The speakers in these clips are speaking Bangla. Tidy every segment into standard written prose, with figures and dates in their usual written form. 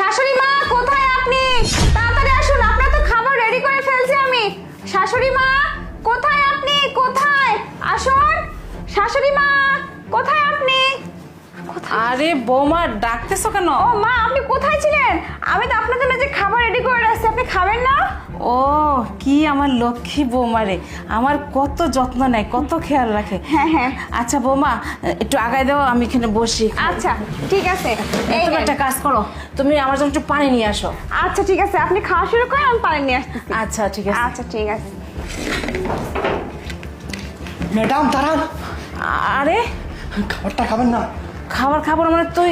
শাশুড়ি মা কোথায় আপনি? তাড়াতাড়ি আসুন, আপনার তো খাবার রেডি করে ফেলছি আমি। শাশুড়ি মা কোথায় আপনি? কোথায়? আসুন শাশুড়ি মা, কোথায় আপনি? আরে বৌমা ডাকতেছো কেন? ও মা, আপনি কোথায় ছিলেন? আমি তো আপনার জন্য যে খাবার রেডি করে রাখছি, আপনি খাবেন না? ও কি আমার লক্ষ্মী বৌমা রে, আমার কত যত্ন নেয়, কত খেয়াল রাখে। হ্যাঁ হ্যাঁ। আচ্ছা বৌমা একটু আগায় দাও, আমি এখানে বসি। আচ্ছা ঠিক আছে। এই তুমি নেন। একটা কাজ করো, তুমি আমার জন্য একটু পানি নিয়ে আসো। আচ্ছা ঠিক আছে, আপনি খাওয়া শুরু করেন, আমি পানি নিয়ে আসতেছি। আচ্ছা ঠিক আছে। আচ্ছা ঠিক আছে। ম্যাডাম দাঁড়ান, আরে খাবারটা খাবেন না? খাবার খাবো না মানে তুই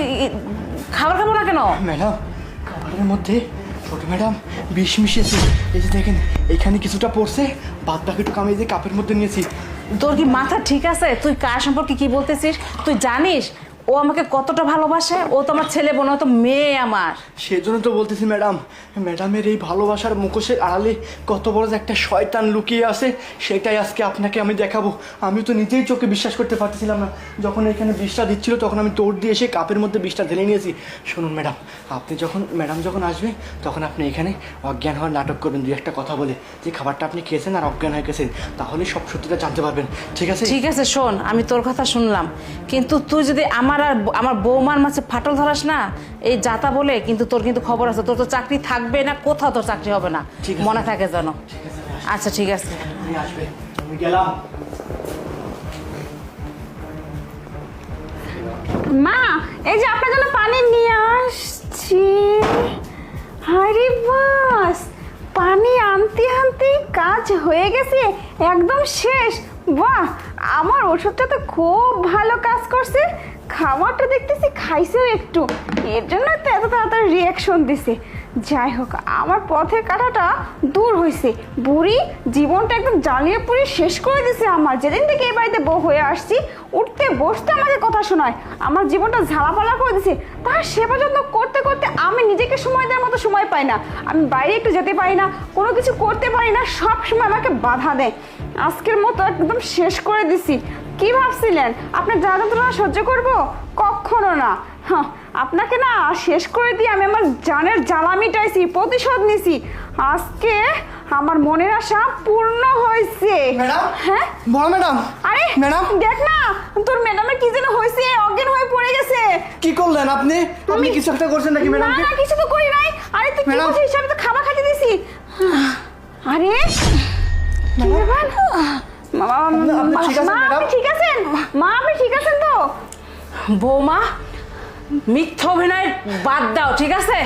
খাবার খাবো না কেন? ম্যাডাম খাবারের মধ্যে ছোট ম্যাডাম বিষ মিশিয়েছে। এই যে দেখেন এখানে কিছুটা পড়ছে, বাদ বাকিটুকু আমি এই যে কাপের মধ্যে নিয়েছি। তোর কি মাথা ঠিক আছে? তুই কার সম্পর্কে কি বলতেছিস? তুই জানিস ও আমাকে কতটা ভালোবাসে? ও তো আমার ছেলে বোন, ও তো মেয়ে আমার। সেজন্য তো বলতেছি ম্যাডাম, ম্যাডামের এই ভালোবাসার মুখোশের আড়ালে কত বড় যে একটা শয়তান লুকিয়ে আছে, সেটাই আজকে আপনাকে আমি দেখাবো। আমি তো নিজেই চোখে বিশ্বাস করতে পারতেছিলাম না। যখন এখানে বিষটা দিচ্ছিল তখন আমি দৌড় দিয়ে এসে কাপের মধ্যে বিষটা ঢেলে নিয়েছি। শুনুন ম্যাডাম, আপনি যখন ম্যাডাম যখন আসবে তখন আপনি এখানে অজ্ঞান হওয়ার নাটক করবেন, দুই একটা কথা বলে যে খাবারটা আপনি খেয়েছেন আর অজ্ঞান হয়ে গেছেন, তাহলে সব সত্যিটা জানতে পারবেন। ঠিক আছে? ঠিক আছে শোন, আমি তোর কথা শুনলাম, কিন্তু তুই যদি আমার আর আমার বৌমার মাঝে ফাটল ধরাস না এই যাতা বলে, কিন্তু তোর কিন্তু খবর আছে, তোর তো চাকরি থাকবে না, কোথাও তোর চাকরি হবে না, ঠিক আছে। মনে থাকে যেন। ঠিক আছে, আচ্ছা ঠিক আছে। আপনি আসবে, আমি গেলাম। মা, এই যে আপনার জন্য পানি নিয়ে আসছি। আরে বাস, পানি আনতে আনতে কাজ হয়ে গেছে, একদম শেষ। বাহ, আমার ওষুধটা তো খুব ভালো কাজ করছে। খাবারটা দেখতেছি খাইছেও একটু, এর জন্য তো এত তাড়াতাড়ি রিয়াকশন দিছে। যাই হোক, আমার পথের কাঁটাটা দূর হয়েছে। বুড়ি জীবনটা একদম জ্বালিয়ে পুড়িয়ে শেষ করে দিছে আমার। যেদিন থেকে এই বাড়িতে বউ হয়ে আসছি, উঠতে বসতে আমাকে কথা শোনায়, আমার জীবনটা ঝালাপালা করে দিছে। তার সেবা যত্ন করতে করতে আমি নিজেকে সময় দেওয়ার মতো সময় পাই না। আমি বাইরে একটু যেতে পারি না, কোনো কিছু করতে পারি না, সব সময় আমাকে বাধা দেয়। আজকের মতো একদম শেষ করে দিছি। কি ভাবছিলেন আপনার যা যন্ত্রণা সহ্য করবো? কখনো না। হ্যাঁ, আপনাকে না শেষ করে দিয়ে আমি আমার জানের জ্বালা মিটাইছি, প্রতিশোধ নিছি। আজকে আমার মনের আশা পূর্ণ হয়েছে। ম্যাডাম? হ্যাঁ বড় ম্যাডাম? আরে ম্যাডাম? দেখ না, তোর ম্যাডামের কি যেন হয়েছে, অজ্ঞান হয়ে পড়ে গেছে। কি করলেন আপনি? আপনি কিছু একটা করছেন নাকি না ম্যাডামকে? না, কিছু তো করি নাই। আরে তুই কি ম্যাডাম? বলছিস? আমি তো খাবার খাইতে দিছি। আরে কি ব্যাপার? আপনি ঠিক আছেন মা, ম্যাডাম? আপনি ঠিক আছেন? মা, আপনি ঠিক আছেন তো? বৌমা মিথ্যা অভিনয় বাদ দাও, ঠিক আছে?